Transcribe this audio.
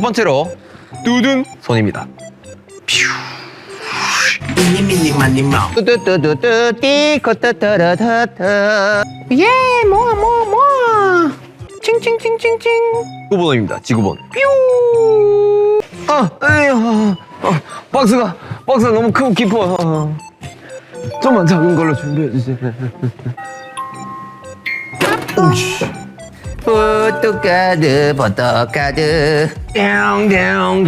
번째로 뚜둔 손입니다. 뚜뚜뚜뚜뚜 띠코따따라타타 예 모아 모아 모아 칭칭칭칭칭 지구본입니다. 지구본 박스가 너무 크고 깊어. 좀만 작은 걸로 준비해 주세요. 오씨. 포토카드 뿅뿅뿅